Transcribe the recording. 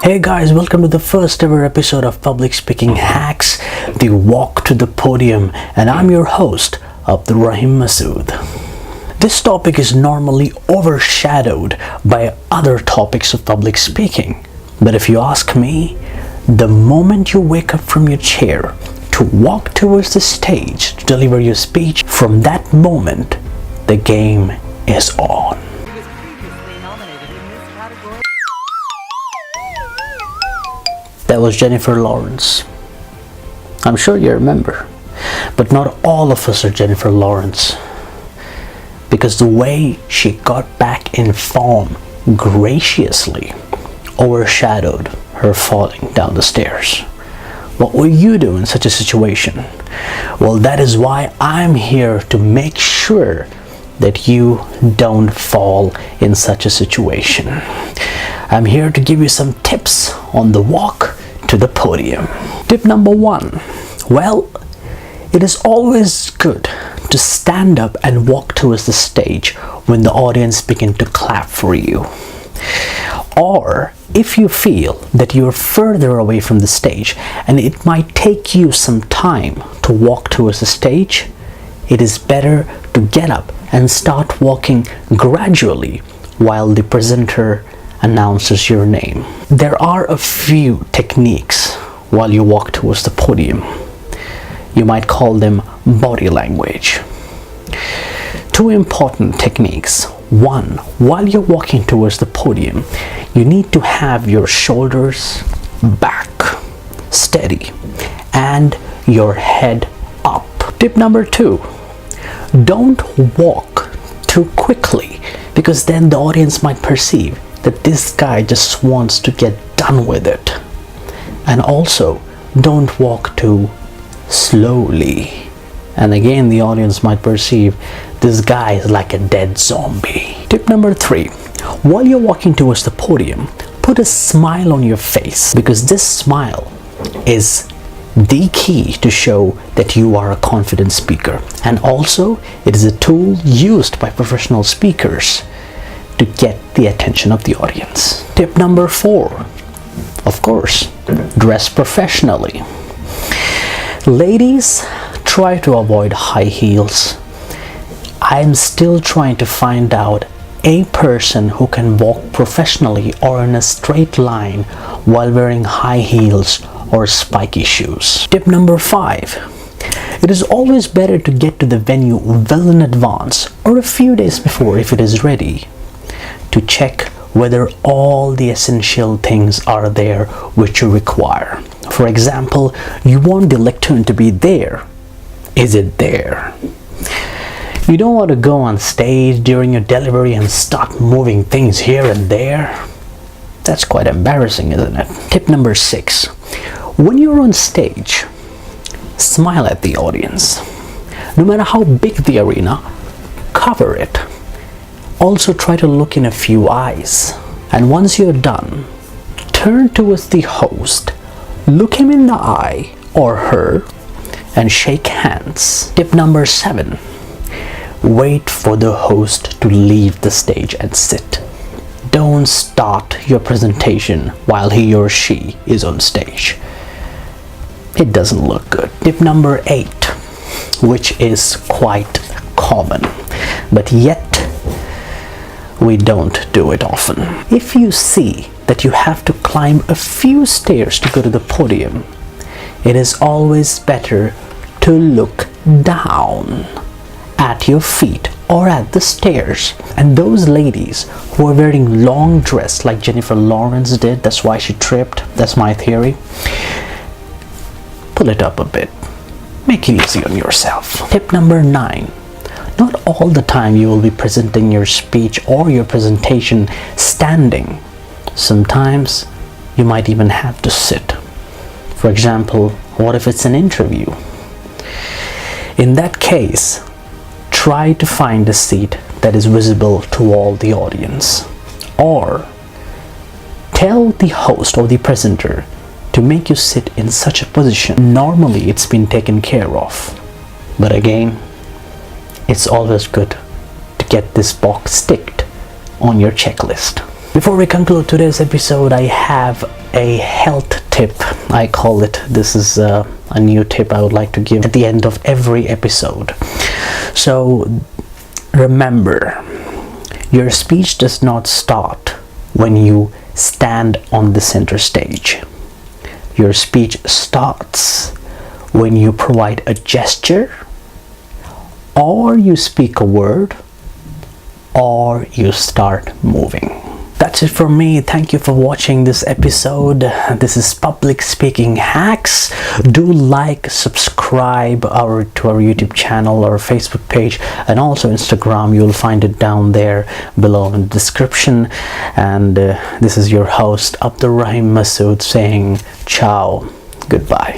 Hey guys, welcome to the first ever episode of Public Speaking Hacks, the walk to the podium, and I'm your host, Abdul Rahim Massoud. This topic is normally overshadowed by other topics of public speaking, but if you ask me, the moment you wake up from your chair to walk towards the stage to deliver your speech, from that moment, the game is on. That was Jennifer Lawrence. I'm sure you remember, but not all of us are Jennifer Lawrence, because the way she got back in form graciously overshadowed her falling down the stairs. What will you do in such a situation? Well, that is why I'm here to make sure that you don't fall in such a situation. I'm here to give you some tips on the walk to the podium. Tip number 1. Well, it is always good to stand up and walk towards the stage when the audience begin to clap for you. Or if you feel that you're further away from the stage and it might take you some time to walk towards the stage, it is better to get up and start walking gradually while the presenter announces your name. There are a few techniques while you walk towards the podium. You might call them body language. 2 important techniques. 1, while you're walking towards the podium, you need to have your shoulders back, steady, and your head up. Tip number 2, don't walk too quickly, because then the audience might perceive that this guy just wants to get done with it. And also, don't walk too slowly. And again, the audience might perceive this guy is like a dead zombie. Tip number 3, while you're walking towards the podium, put a smile on your face, because this smile is the key to show that you are a confident speaker. And also, it is a tool used by professional speakers to get the attention of the audience. Tip number 4, of course, dress professionally. Ladies, try to avoid high heels. I'm still trying to find out a person who can walk professionally or in a straight line while wearing high heels or spiky shoes. Tip number 5, it is always better to get to the venue well in advance or a few days before if it is ready, to check whether all the essential things are there which you require. For example, you want the lectern to be there. Is it there? You don't want to go on stage during your delivery and start moving things here and there. That's quite embarrassing, isn't it? Tip number 6, when you're on stage, smile at the audience. No matter how big the arena, cover it. Also try to look in a few eyes, and once you're done, turn towards the host, look him in the eye or her, and shake hands. Tip number 7, wait for the host to leave the stage and sit. Don't start your presentation while he or she is on stage. It doesn't look good. Tip number 8, which is quite common, but yet we don't do it often. If you see that you have to climb a few stairs to go to the podium, it is always better to look down at your feet or at the stairs. And those ladies who are wearing long dress like Jennifer Lawrence did, that's why she tripped, that's my theory, pull it up a bit. Make it easy on yourself. Tip number 9, not all the time you will be presenting your speech or your presentation standing. Sometimes you might even have to sit. For example, what if it's an interview? In that case, try to find a seat that is visible to all the audience. Or tell the host or the presenter to make you sit in such a position. Normally it's been taken care of, but again, it's always good to get this box ticked on your checklist. Before we conclude today's episode, I have a health tip, I call it. This is a new tip I would like to give at the end of every episode. So remember, your speech does not start when you stand on the center stage. Your speech starts when you provide a gesture, or you speak a word, or you start moving. That's it from me. Thank you for watching this episode. This is Public Speaking Hacks. Do like, subscribe to our YouTube channel or Facebook page, and also Instagram. You'll find it down there below in the description. And this is your host Abdul Rahim Massoud saying ciao, goodbye.